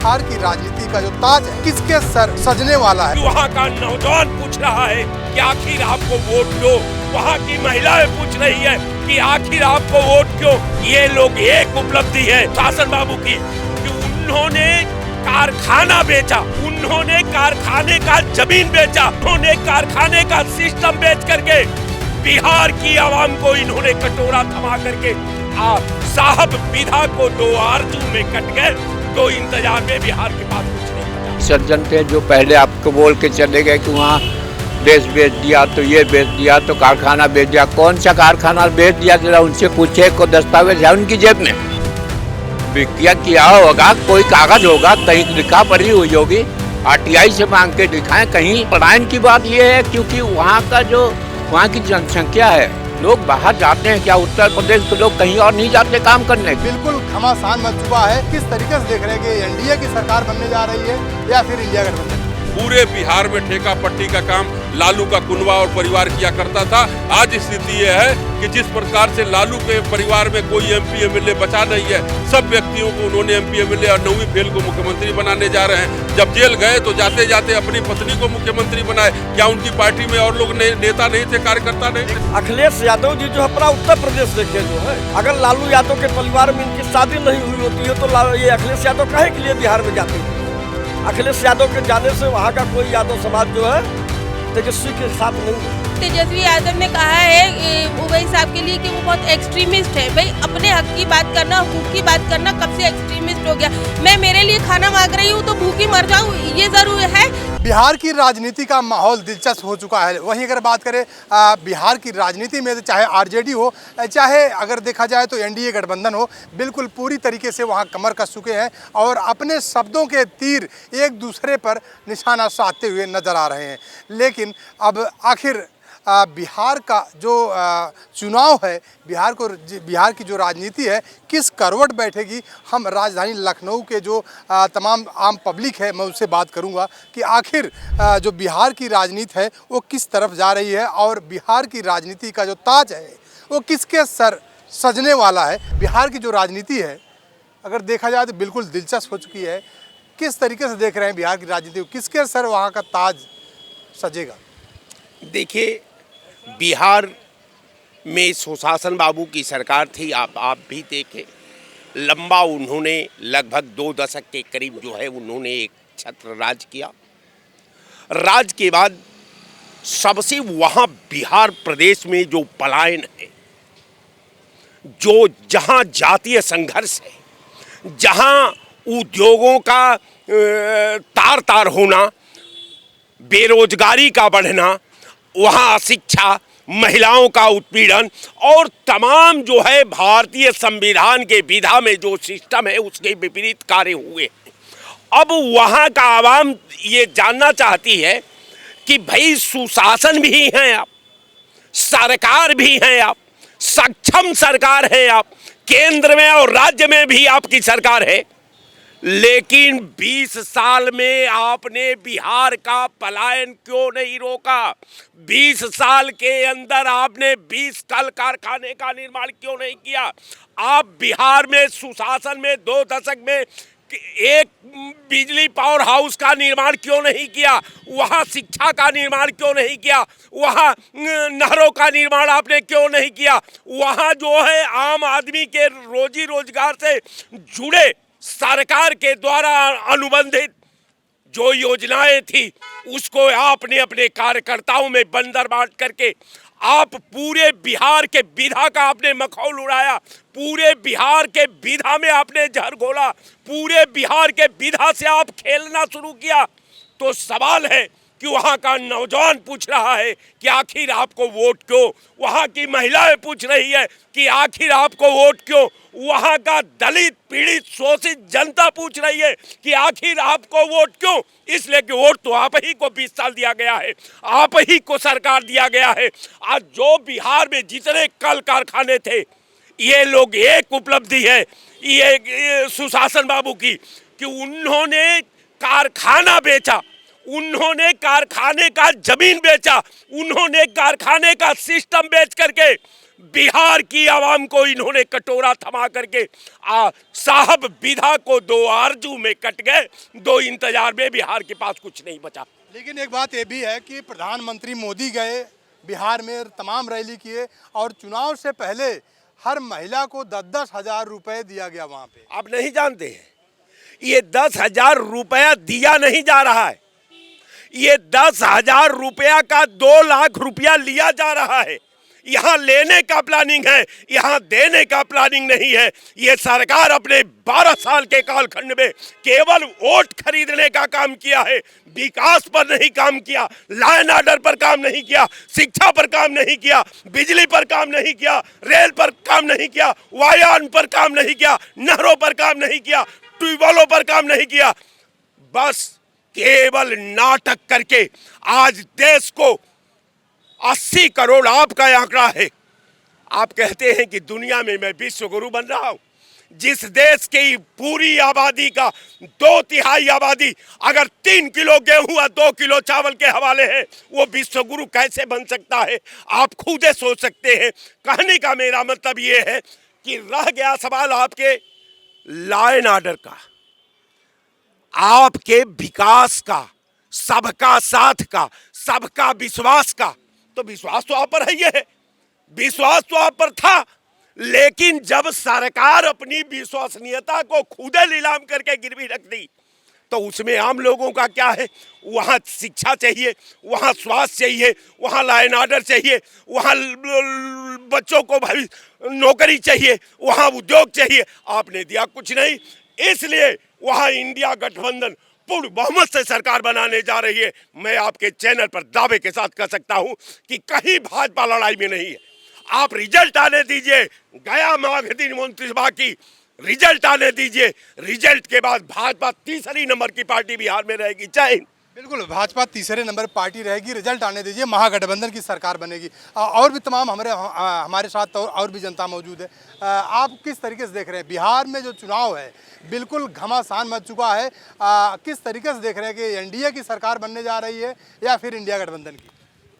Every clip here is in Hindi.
बिहार की राजनीति का जो ताज है किसके सर सजने वाला है। वहाँ का नौजवान पूछ रहा है कि आखिर आपको वोट दो, वहाँ की महिलाएं पूछ रही है कि आखिर आपको वोट क्यों। ये लोग एक उपलब्धि है शासन बाबू की कि उन्होंने कारखाना बेचा, उन्होंने कारखाने का जमीन बेचा, उन्होंने कारखाने का सिस्टम बेच करके बिहार की आवाम को इन्होंने कटोरा थमा करके साहब विधा को दो आरजू में कट गए। तो इंतजार में बिहार के पास कुछ नहीं। सज्जन थे जो पहले आपको बोल के चले गए कि वहाँ देश बेच दिया तो ये बेच दिया तो कारखाना बेच दिया। कौन सा कारखाना बेच दिया जरा उनसे पूछे, को दस्तावेज है उनकी जेब में? विक्रिया किया होगा, कोई कागज होगा, कहीं लिखा पड़ी हुई होगी, आरटीआई से मांग के दिखाएं कहीं। पलायन की बात ये है क्योंकि वहाँ की जनसंख्या है, लोग बाहर जाते हैं। क्या उत्तर प्रदेश के लोग कहीं और नहीं जाते काम करने? बिल्कुल घमासान मच चुका है। किस तरीके से देख रहे हैं कि एनडीए की सरकार बनने जा रही है या फिर इंडिया गठबंधन? पूरे बिहार में ठेका पट्टी का काम लालू का कुनवा और परिवार किया करता था। आज स्थिति यह है कि जिस प्रकार से लालू के परिवार में कोई एमपी एमएलए बचा नहीं है, सब व्यक्तियों को उन्होंने एमपी एमएलए और 9वीं फेल को मुख्यमंत्री बनाने जा रहे हैं। जब जेल गए तो जाते जाते अपनी पत्नी को मुख्यमंत्री बनाए। क्या उनकी पार्टी में और लोग नेता नहीं थे, कार्यकर्ता नहीं थे? अखिलेश यादव जी जो है पूरा उत्तर प्रदेश देखे जो है, अगर लालू यादव के परिवार में इनकी शादी नहीं हुई होती है तो ये अखिलेश यादव काहे के लिए बिहार में जाते हैं? अखिलेश यादव के जाने से वहाँ का कोई यादव समाज जो है तेजस्वी के साथ नहीं है। तेजस्वी यादव ने कहा है उवैस साहब के लिए कि वो बहुत एक्सट्रीमिस्ट है। भाई अपने हक की बात करना, हुकूक की बात करना कब से एक्सट्रीमिस्ट हो गया? मैं मेरे लिए खाना मांग रही हूँ तो भूखी मर जाऊँ, ये जरूर है। बिहार की राजनीति का माहौल दिलचस्प हो चुका है। वहीं अगर बात करें बिहार की राजनीति में, चाहे आरजेडी हो, चाहे अगर देखा जाए तो एनडीए गठबंधन हो, बिल्कुल पूरी तरीके से वहाँ कमर कस चुके हैं और अपने शब्दों के तीर एक दूसरे पर निशाना साधते हुए नजर आ रहे हैं। लेकिन अब आखिर बिहार का जो चुनाव है, बिहार की जो राजनीति है किस करवट बैठेगी। हम राजधानी लखनऊ के जो तमाम आम पब्लिक है मैं उससे बात करूंगा कि आखिर जो बिहार की राजनीति है वो किस तरफ जा रही है और बिहार की राजनीति का जो ताज है वो किसके सर सजने वाला है। बिहार की जो राजनीति है अगर देखा जाए तो बिल्कुल दिलचस्प हो चुकी है। किस तरीके से देख रहे हैं बिहार की राजनीति को, किसके सर वहाँ का ताज सजेगा? देखिए, बिहार में सुशासन बाबू की सरकार थी। आप भी देखें, लंबा उन्होंने लगभग 2 दशक के करीब जो है उन्होंने एक छत्र राज किया। राज के बाद सबसे वहाँ बिहार प्रदेश में जो पलायन है, जो जहाँ जातीय संघर्ष है, जहाँ उद्योगों का तार तार होना, बेरोजगारी का बढ़ना, वहाँ शिक्षा, महिलाओं का उत्पीड़न और तमाम जो है भारतीय संविधान के विधा में जो सिस्टम है उसके विपरीत कार्य हुए। अब वहाँ का आवाम ये जानना चाहती है कि भाई सुशासन भी हैं आप, सरकार भी हैं आप, सक्षम सरकार है आप, केंद्र में और राज्य में भी आपकी सरकार है, लेकिन 20 साल में आपने बिहार का पलायन क्यों नहीं रोका? 20 साल के अंदर आपने 20 कल कारखाने का निर्माण क्यों नहीं किया? आप बिहार में सुशासन में 2 दशक में एक बिजली पावर हाउस का निर्माण क्यों नहीं किया? वहाँ शिक्षा का निर्माण क्यों नहीं किया? वहाँ नहरों का निर्माण आपने क्यों नहीं किया? वहाँ जो है आम आदमी के रोजी रोजगार से जुड़े सरकार के द्वारा अनुबंधित जो योजनाएं थी उसको आपने अपने कार्यकर्ताओं में बंदर बांट करके आप पूरे बिहार के विधा का आपने मखौल उड़ाया। पूरे बिहार के विधा में आपने जहर घोला, पूरे बिहार के विधा से आप खेलना शुरू किया। तो सवाल है कि वहाँ का नौजवान पूछ रहा है कि आखिर आपको वोट क्यों? वहाँ की महिलाएं पूछ रही है कि आखिर आपको वोट क्यों? वहाँ का दलित पीड़ित शोषित जनता पूछ रही है कि आखिर आपको वोट क्यों? इसलिए कि वोट तो आप ही को 20 साल दिया गया है, आप ही को सरकार दिया गया है। आज जो बिहार में जितने कल कारखाने थे, ये लोग एक उपलब्धि है ये सुशासन बाबू की कि उन्होंने कारखाना बेचा, उन्होंने कारखाने का जमीन बेचा, उन्होंने कारखाने का सिस्टम बेच करके बिहार की आवाम को इन्होंने कटोरा थमा करके साहब विधा को दो आरजू में कट गए, दो इंतजार में बिहार के पास कुछ नहीं बचा। लेकिन एक बात ये भी है कि प्रधानमंत्री मोदी गए बिहार में, तमाम रैली किए और चुनाव से पहले हर महिला को 10-10 हजार रुपए दिया गया वहाँ पे। आप नहीं जानते हैं, ये 10,000 रुपया दिया नहीं जा रहा है, ये 10,000 रुपया का 2 लाख रुपया लिया जा रहा है। यहाँ लेने का प्लानिंग है, यहाँ देने का प्लानिंग नहीं है। ये सरकार अपने 12 साल के कालखंड में केवल वोट खरीदने का काम किया है, विकास पर नहीं काम किया, लॉ एंड ऑर्डर पर काम नहीं किया, शिक्षा पर काम नहीं किया, बिजली पर काम नहीं किया, रेल पर काम नहीं किया, वायुयान पर काम नहीं किया, नहरों पर काम नहीं किया, ट्यूबवेलों पर काम नहीं किया। बस केवल नाटक करके आज देश को 80 करोड़ आपका आंकड़ा है। आप कहते हैं कि दुनिया में मैं विश्व गुरु बन रहा हूं। जिस देश की पूरी आबादी का 2/3 आबादी अगर 3 किलो गेहूं और 2 किलो चावल के हवाले है, वो विश्व गुरु कैसे बन सकता है? आप खुद सोच सकते हैं। कहने का मेरा मतलब ये है कि रह गया सवाल आपके लॉ एंड ऑर्डर का, आपके विकास का, सबका साथ का, सबका विश्वास का। तो विश्वास तो आप पर है, ये है विश्वास तो आप पर था, लेकिन जब सरकार अपनी विश्वसनीयता को खुद नीलाम करके गिरवी रख दी तो उसमें आम लोगों का क्या है? वहाँ शिक्षा चाहिए, वहाँ स्वास्थ्य चाहिए, वहाँ लॉ एंड ऑर्डर चाहिए, वहाँ बच्चों को भविष्य नौकरी चाहिए, वहाँ उद्योग चाहिए। आपने दिया कुछ नहीं, इसलिए वहाँ इंडिया गठबंधन पूर्ण बहुमत से सरकार बनाने जा रही है। मैं आपके चैनल पर दावे के साथ कह सकता हूं कि कहीं भाजपा लड़ाई में नहीं है। आप रिजल्ट आने दीजिए, गया महागठबंधन मंत्रिसभा की रिजल्ट आने दीजिए, रिजल्ट के बाद भाजपा तीसरी नंबर की पार्टी बिहार में रहेगी। जय हिंद। बिल्कुल, भाजपा तीसरे नंबर पार्टी रहेगी, रिजल्ट आने दीजिए, महागठबंधन की सरकार बनेगी। और भी तमाम हमारे साथ और भी जनता मौजूद है। आप किस तरीके से देख रहे हैं बिहार में जो चुनाव है, बिल्कुल घमासान मच चुका है, किस तरीके से देख रहे हैं कि एनडीए की सरकार बनने जा रही है या फिर इंडिया गठबंधन की?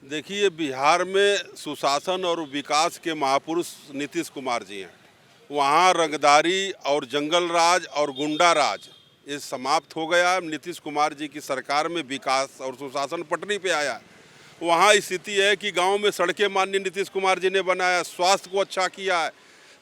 देखिए, बिहार में सुशासन और विकास के महापुरुष नीतीश कुमार जी हैं। वहाँ रंगदारी और जंगल राज और गुंडा राज ये समाप्त हो गया। नीतीश कुमार जी की सरकार में विकास और सुशासन पटरी पे आया है। वहाँ स्थिति है कि गांव में सड़कें माननीय नीतीश कुमार जी ने बनाया, स्वास्थ्य को अच्छा किया है,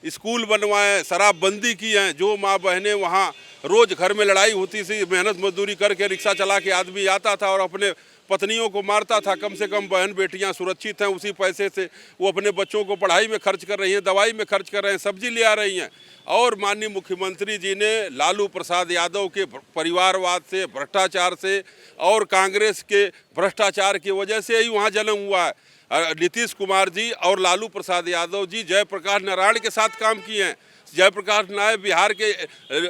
स्कूल बनवाए, शराबबंदी की है। जो माँ बहनें वहाँ रोज़ घर में लड़ाई होती थी, मेहनत मजदूरी करके रिक्शा चला के आदमी आता था और अपने पत्नियों को मारता था, कम से कम बहन बेटियां सुरक्षित हैं। उसी पैसे से वो अपने बच्चों को पढ़ाई में खर्च कर रही हैं, दवाई में खर्च कर रहे हैं, सब्जी ले आ रही हैं। और माननीय मुख्यमंत्री जी ने लालू प्रसाद यादव के परिवारवाद से, भ्रष्टाचार से और कांग्रेस के भ्रष्टाचार की वजह से ही वहाँ जन्म हुआ है। नीतीश कुमार जी और लालू प्रसाद यादव जी जयप्रकाश नारायण के साथ काम किए हैं। जयप्रकाश नारायण बिहार के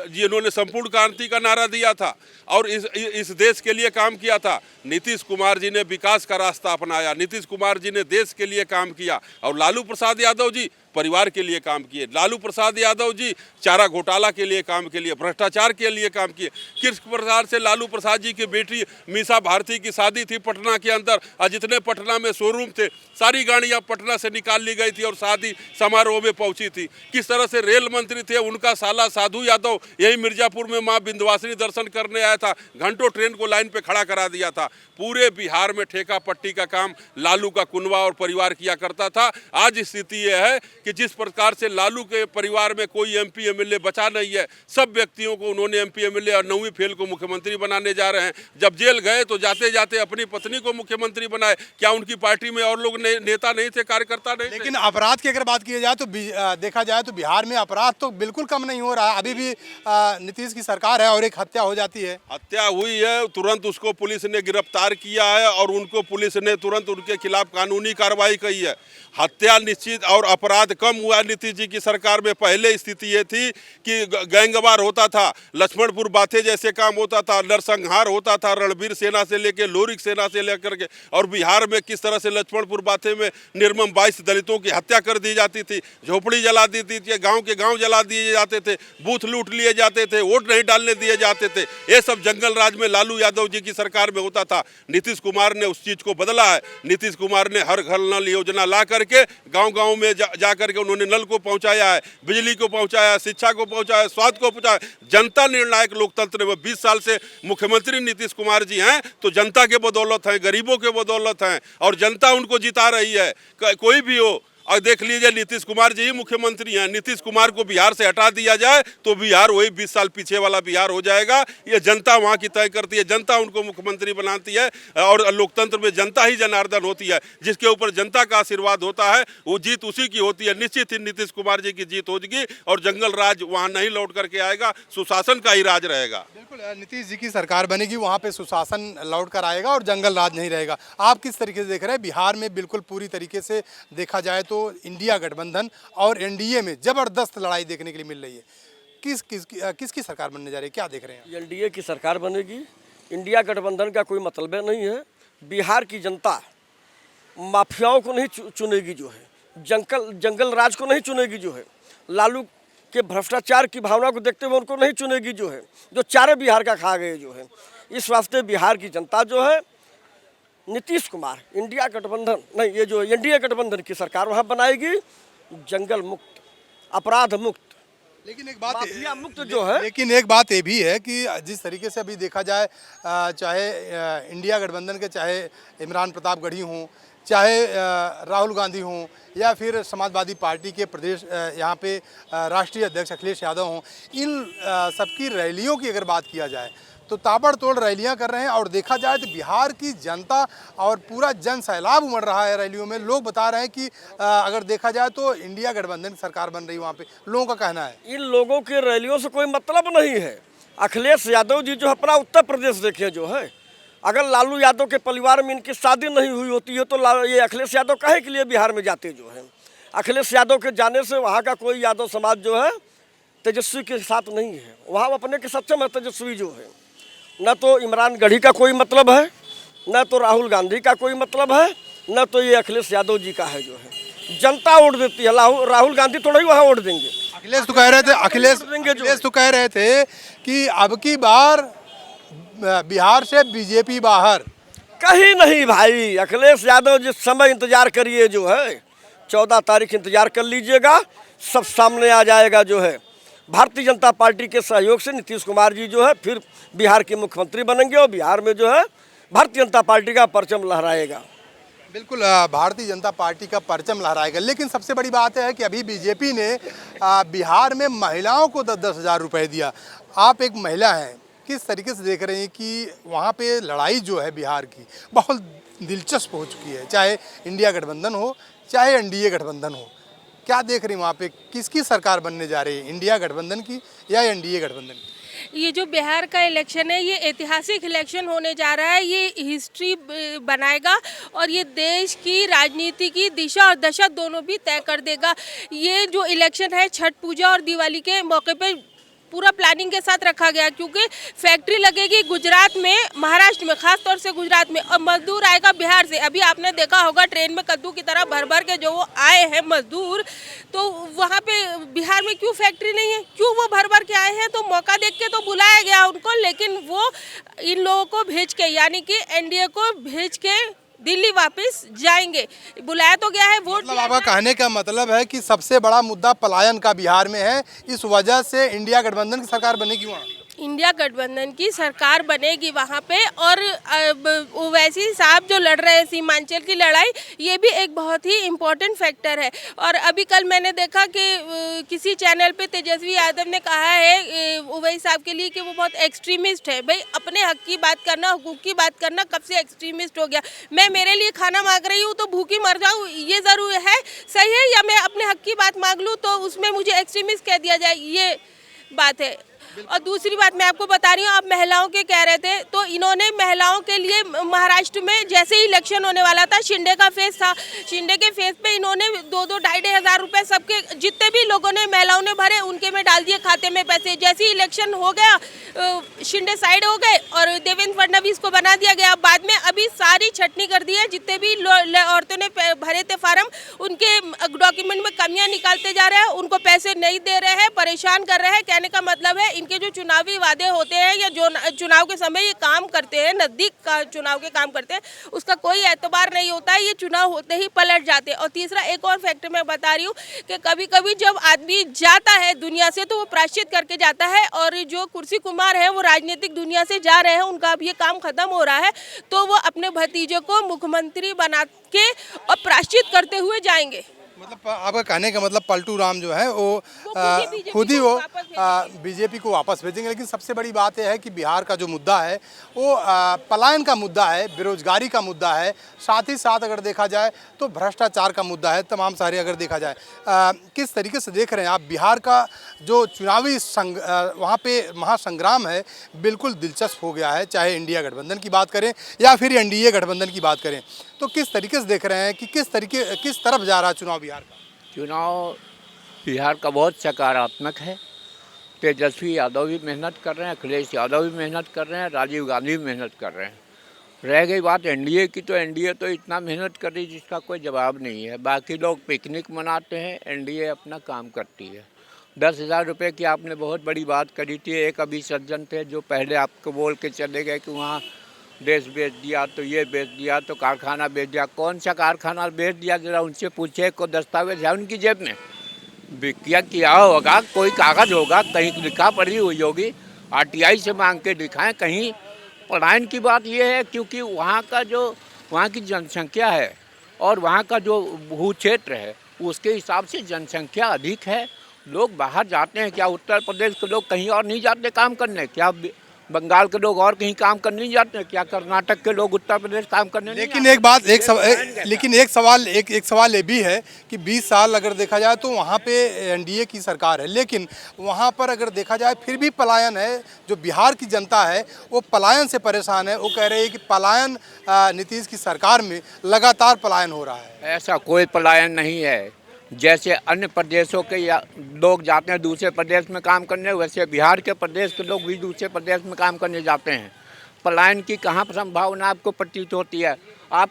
जिन्होंने संपूर्ण क्रांति का नारा दिया था और इस देश के लिए काम किया था। नीतीश कुमार जी ने विकास का रास्ता अपनाया, नीतीश कुमार जी ने देश के लिए काम किया और लालू प्रसाद यादव जी परिवार के लिए काम किए। लालू प्रसाद यादव जी चारा घोटाला के लिए काम के लिए, भ्रष्टाचार के लिए काम किए। किस प्रकार से लालू प्रसाद जी की बेटी मीसा भारती की शादी थी पटना के अंदर, और जितने पटना में शोरूम थे सारी गाड़ियां पटना से निकाल ली गई थी और शादी समारोह में पहुंची थी। किस तरह से रेल मंत्री थे, उनका साला साधु यादव यही मिर्जापुर में माँ विंध्यवासिनी दर्शन करने आया था, घंटों ट्रेन को लाइन पे खड़ा करा दिया था। पूरे बिहार में ठेका पट्टी का काम लालू का कुनवा और परिवार किया करता था। आज स्थिति यह है कि जिस प्रकार से लालू के परिवार में कोई एमपी एमएलए बचा नहीं है, सब व्यक्तियों को उन्होंने एमपी एमएलए और 9वीं फेल को मुख्यमंत्री बनाने जा रहे हैं। जब जेल गए तो जाते जाते अपनी पत्नी को मुख्यमंत्री बनाए। क्या उनकी पार्टी में और लोग नेता नहीं थे, कार्यकर्ता नहीं थे? लेकिन अपराध की अगर बात की जाए तो देखा जाए तो बिहार में अपराध तो बिल्कुल कम नहीं हो रहा। अभी भी नीतीश की सरकार है और एक हत्या हो जाती है। हत्या हुई है, तुरंत उसको पुलिस ने गिरफ्तार किया है और उनको पुलिस ने तुरंत उनके खिलाफ कानूनी कार्रवाई की है। हत्या निश्चित और अपराध कम हुआ नीतीश जी की सरकार में। पहले स्थिति ये थी कि गैंगवार होता था, लक्ष्मणपुर बाथे जैसे काम होता था, नरसंहार होता था, रणबीर सेना से लेके लोरिक सेना से लेकर के, और बिहार में किस तरह से लक्ष्मणपुर बाथे में निर्मम 22 दलितों की हत्या कर दी जाती थी, झोपड़ी जला दी थी, गाँव के गाँव जला दिए जाते थे, बूथ लूट लिए जाते थे, वोट नहीं डालने दिए जाते थे। ये सब जंगल राज में लालू यादव जी की सरकार में होता था। नीतीश कुमार ने उस चीज को बदला है। नीतीश कुमार ने हर घर नल योजना ला करके गांव-गांव में जा करके उन्होंने नल को पहुंचाया है, बिजली को पहुंचाया, शिक्षा को पहुंचाया, स्वास्थ्य को पहुंचाया। जनता निर्णायक लोकतंत्र में 20 साल से मुख्यमंत्री नीतीश कुमार जी हैं तो जनता के बदौलत हैं, गरीबों के बदौलत हैं, और जनता उनको जिता रही है। कोई भी हो, और देख लीजिए नीतीश कुमार जी ही मुख्यमंत्री हैं। नीतीश कुमार को बिहार से हटा दिया जाए तो बिहार वही 20 साल पीछे वाला बिहार हो जाएगा। ये जनता वहाँ की तय करती है, जनता उनको मुख्यमंत्री बनाती है, और लोकतंत्र में जनता ही जनार्दन होती है। जिसके ऊपर जनता का आशीर्वाद होता है वो जीत उसी की होती है। निश्चित ही नीतीश कुमार जी की जीत होगी और जंगल राज वहाँ नहीं लौट करके आएगा, सुशासन का ही राज रहेगा। बिल्कुल, नीतीश जी की सरकार बनेगी, वहाँ पे सुशासन लौट कर आएगा और जंगल राज नहीं रहेगा। आप किस तरीके से देख रहे हैं? बिहार में बिल्कुल पूरी तरीके से देखा जाए तो इंडिया गठबंधन और एनडीए में जबरदस्त लड़ाई देखने के लिए मिल रही है। किसकी सरकार बनने जा रही है, क्या देख रहे हैं? एनडीए की सरकार बनेगी। इंडिया गठबंधन का कोई मतलब नहीं है। बिहार की जनता माफियाओं को नहीं चुनेगी जो है, जंगल राज को नहीं चुनेगी जो है, लालू के भ्रष्टाचार की भावना को देखते हुए उनको नहीं चुनेगी जो है, जो चारे बिहार का खा गए जो है। इस वास्ते बिहार की जनता जो है नीतीश कुमार, इंडिया गठबंधन नहीं, ये जो एनडीए गठबंधन की सरकार वहाँ बनाएगी, जंगल मुक्त, अपराध मुक्त, लेकिन एक बात माफिया मुक्त जो है। लेकिन एक बात ये भी है कि जिस तरीके से अभी देखा जाए, चाहे इंडिया गठबंधन के, चाहे इमरान प्रतापगढ़ी हों, चाहे राहुल गांधी हों, या फिर समाजवादी पार्टी के प्रदेश यहाँ पे राष्ट्रीय अध्यक्ष अखिलेश यादव हों, इन सबकी रैलियों की अगर बात किया जाए तो ताबड़तोड़ रैलियां कर रहे हैं। और देखा जाए तो बिहार की जनता और पूरा जन सैलाब उमड़ रहा है रैलियों में। लोग बता रहे हैं कि अगर देखा जाए तो इंडिया गठबंधन की सरकार बन रही है वहाँ पे, लोगों का कहना है। इन लोगों के रैलियों से कोई मतलब नहीं है। अखिलेश यादव जी जो अपना उत्तर प्रदेश देखे जो है, अगर लालू यादव के परिवार में इनकी शादी नहीं हुई होती है तो ये अखिलेश यादव काहे के लिए बिहार में जाते जो है। अखिलेश यादव के जाने से वहाँ का कोई यादव समाज जो है तेजस्वी के साथ नहीं है। वहाँ अपने के सक्षम है तेजस्वी जो है। न तो इमरान गढ़ी का कोई मतलब है, न तो राहुल गांधी का कोई मतलब है, न तो ये अखिलेश यादव जी का है जो है। जनता वोट देती है, राहुल गांधी थोड़ा ही वहाँ वोट देंगे। अखिलेश तो कह रहे थे कि अब की बार बिहार से बीजेपी बाहर। कहीं नहीं भाई, अखिलेश यादव जिस समय इंतजार करिए जो है, 14 तारीख इंतजार कर लीजिएगा, सब सामने आ जाएगा जो है। भारतीय जनता पार्टी के सहयोग से नीतीश कुमार जी जो है फिर बिहार के मुख्यमंत्री बनेंगे और बिहार में जो है भारतीय जनता पार्टी का परचम लहराएगा। बिल्कुल, भारतीय जनता पार्टी का परचम लहराएगा। लेकिन सबसे बड़ी बात है कि अभी बीजेपी ने बिहार में महिलाओं को 10-10 हज़ार रुपये दिया। आप एक महिला हैं, किस तरीके से देख रहे हैं कि वहाँ पे लड़ाई जो है बिहार की बहुत दिलचस्प हो चुकी है, चाहे इंडिया गठबंधन हो चाहे एनडीए गठबंधन हो? क्या देख रही हैं वहाँ पे, किसकी सरकार बनने जा रही है, इंडिया गठबंधन की या एनडीए गठबंधन की? ये जो बिहार का इलेक्शन है, ये ऐतिहासिक इलेक्शन होने जा रहा है। ये हिस्ट्री बनाएगा और ये देश की राजनीति की दिशा और दशा दोनों भी तय कर देगा। ये जो इलेक्शन है छठ पूजा और दिवाली के मौके पे पूरा प्लानिंग के साथ रखा गया, क्योंकि फैक्ट्री लगेगी गुजरात में, महाराष्ट्र में, खास तौर से गुजरात में, और मजदूर आएगा बिहार से। अभी आपने देखा होगा ट्रेन में कद्दू की तरह भर भर के जो वो आए हैं मजदूर, तो वहाँ पे बिहार में क्यों फैक्ट्री नहीं है, क्यों वो भर भर के आए हैं? तो मौका देख के तो बुलाया गया उनको, लेकिन वो इन लोगों को भेज के, यानी कि एनडीए को भेज के दिल्ली वापस जाएंगे। बुलाया तो गया है, वोट। मतलब आपका कहने का मतलब है कि सबसे बड़ा मुद्दा पलायन का बिहार में है, इस वजह से इंडिया गठबंधन की सरकार बनेगी वहाँ। इंडिया गठबंधन की सरकार बनेगी वहाँ पे। और ओवैसी साहब जो लड़ रहे हैं सीमांचल की लड़ाई, ये भी एक बहुत ही इम्पोर्टेंट फैक्टर है। और अभी कल मैंने देखा कि किसी चैनल पे तेजस्वी यादव ने कहा है ओवैसी साहब के लिए कि वो बहुत एक्सट्रीमिस्ट है। भाई, अपने हक की बात करना, हुकूक की बात करना कब से एक्सट्रीमिस्ट हो गया? मैं मेरे लिए खाना मांग रही हूँ तो भूखी मर जाऊँ, ये ज़रूर है, सही है? या मैं अपने हक की बात मांग लूँ तो उसमें मुझे एक्सट्रीमिस्ट कह दिया जाए, ये बात है। और दूसरी बात मैं आपको बता रही हूँ, आप महिलाओं के कह रहे थे, तो इन्होंने महिलाओं के लिए महाराष्ट्र में जैसे ही इलेक्शन होने वाला था, शिंदे का फेस था, शिंदे के फेस पे इन्होंने 2,500 रुपए सबके जितने भी लोगों ने महिलाओं ने भरे उनके में डाल दिए खाते में पैसे। जैसे ही इलेक्शन हो गया शिंदे साइड हो गए और देवेंद्र फडणवीस को बना दिया गया। बाद में अभी सारी छटनी कर दी है, जितने भी औरतों ने भरे थे फार्म उनके डॉक्यूमेंट में कमियां निकालते जा रहे हैं, उनको पैसे नहीं दे रहे हैं, परेशान कर रहे हैं। कहने का मतलब है इनके जो चुनावी वादे होते हैं या जो चुनाव के समय ये काम करते हैं, नजदीक का चुनाव के काम करते हैं, उसका कोई एतबार नहीं होता है, ये चुनाव होते ही पलट जाते हैं। और तीसरा एक और फैक्टर मैं बता रही हूँ कि कभी कभी जब आदमी जाता है दुनिया से तो वो प्रायश्चित करके जाता है, और जो कुर्सी कुमार है वो राजनीतिक दुनिया से जा रहे हैं, उनका अब ये काम खत्म हो रहा है, तो वो अपने भतीजे को मुख्यमंत्री बना के और प्रायश्चित करते हुए जाएंगे। मतलब आपका कहने का मतलब पलटू राम जो है वो खुद ही वो बीजेपी को वापस भेजेंगे। लेकिन सबसे बड़ी बात यह है कि बिहार का जो मुद्दा है वो पलायन का मुद्दा है, बेरोजगारी का मुद्दा है, साथ ही साथ अगर देखा जाए तो भ्रष्टाचार का मुद्दा है, तमाम सारे अगर देखा जाए। किस तरीके से देख रहे हैं आप बिहार का जो चुनावी वहाँ पे महासंग्राम है, बिल्कुल दिलचस्प हो गया है, चाहे इंडिया गठबंधन की बात करें या फिर एनडीए गठबंधन की बात करें, तो किस तरीके से देख रहे हैं कि किस तरफ जा रहा है चुनाव बिहार का? चुनाव बिहार का बहुत सकारात्मक है। तेजस्वी यादव भी मेहनत कर रहे हैं, अखिलेश यादव भी मेहनत कर रहे हैं, राजीव गांधी भी मेहनत कर रहे हैं। रह गई बात एनडीए की, तो एनडीए तो इतना मेहनत कर रही जिसका कोई जवाब नहीं है। बाकी लोग पिकनिक मनाते हैं, एनडीए अपना काम करती है। 10,000 रुपये की आपने बहुत बड़ी बात करी थी। एक अभी सज्जन थे जो पहले आपको बोल के चले गए कि वहाँ देश बेच दिया, तो ये बेच दिया, तो कारखाना बेच दिया। कौन सा कारखाना बेच दिया, जरा उनसे पूछे, को दस्तावेज है उनकी जेब में? किया होगा, कोई कागज़ होगा, कहीं लिखा पड़ी हुई होगी, आरटीआई से मांग के दिखाएं। कहीं पलायन की बात ये है क्योंकि वहाँ की जनसंख्या है और वहाँ का जो भू क्षेत्र है उसके हिसाब से जनसंख्या अधिक है। लोग बाहर जाते हैं। क्या उत्तर प्रदेश के लोग कहीं और नहीं जाते काम करने? क्या बंगाल के लोग और कहीं काम करने नहीं जाते? क्या कर्नाटक के लोग उत्तर प्रदेश काम करने नहीं लेकिन जाते? एक सवाल ये भी है कि 20 साल अगर देखा जाए तो वहाँ पे एनडीए की सरकार है, लेकिन वहाँ पर अगर देखा जाए फिर भी पलायन है। जो बिहार की जनता है वो पलायन से परेशान है। वो कह रहे हैं कि पलायन नीतीश की सरकार में लगातार पलायन हो रहा है। ऐसा कोई पलायन नहीं है। जैसे अन्य प्रदेशों के या लोग जाते हैं दूसरे प्रदेश में काम करने, वैसे बिहार के प्रदेश के लोग भी दूसरे प्रदेश में काम करने जाते हैं। पलायन की कहाँ संभावना आपको प्रतीत होती है? आप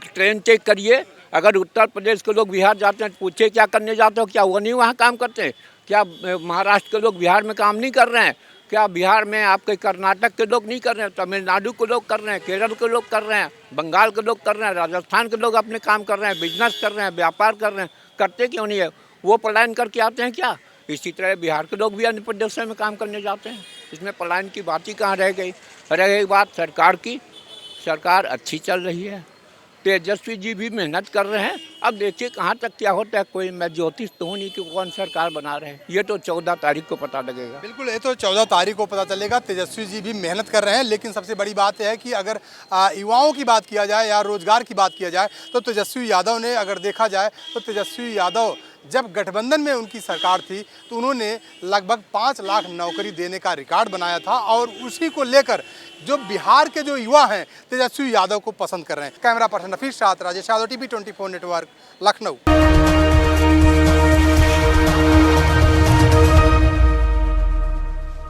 ट्रेन चेक करिए, अगर उत्तर प्रदेश के लोग बिहार जाते हैं तो पूछे क्या करने जाते हो, क्या वो नहीं वहाँ काम करते? क्या महाराष्ट्र के लोग बिहार में काम नहीं कर रहे हैं? क्या बिहार में आपके कर्नाटक के लोग नहीं कर रहे हैं? तमिलनाडु के लोग कर रहे हैं, केरल के लोग कर रहे हैं, बंगाल के लोग कर रहे हैं, राजस्थान के लोग अपने काम कर रहे हैं, बिजनेस कर रहे हैं, व्यापार कर रहे हैं। करते क्यों नहीं है? वो पलायन करके आते हैं क्या? इसी तरह बिहार के लोग भी अन्य प्रदेशों में काम करने जाते हैं। इसमें पलायन की बात ही कहाँ रह गई? रह गई बात सरकार की। सरकार अच्छी चल रही है, तेजस्वी जी भी मेहनत कर रहे हैं। अब देखिए कहाँ तक क्या होता है। कोई मैं ज्योतिष तो हूँ नहीं कि कौन सरकार बना रहे हैं, ये तो 14 तारीख को पता लगेगा। बिल्कुल, ये तो 14 तारीख को पता चलेगा। तेजस्वी जी भी मेहनत कर रहे हैं, लेकिन सबसे बड़ी बात यह है कि अगर युवाओं की बात किया जाए या रोजगार की बात किया जाए तो तेजस्वी यादव ने, अगर देखा जाए तो तेजस्वी यादव जब गठबंधन में उनकी सरकार थी तो उन्होंने लगभग 5 लाख नौकरी देने का रिकॉर्ड बनाया था, और उसी को लेकर जो बिहार के जो युवा हैं तेजस्वी यादव को पसंद कर रहे हैं। कैमरा पर्सन नफीस साथ राजेश यादव, TV 24 नेटवर्क, लखनऊ।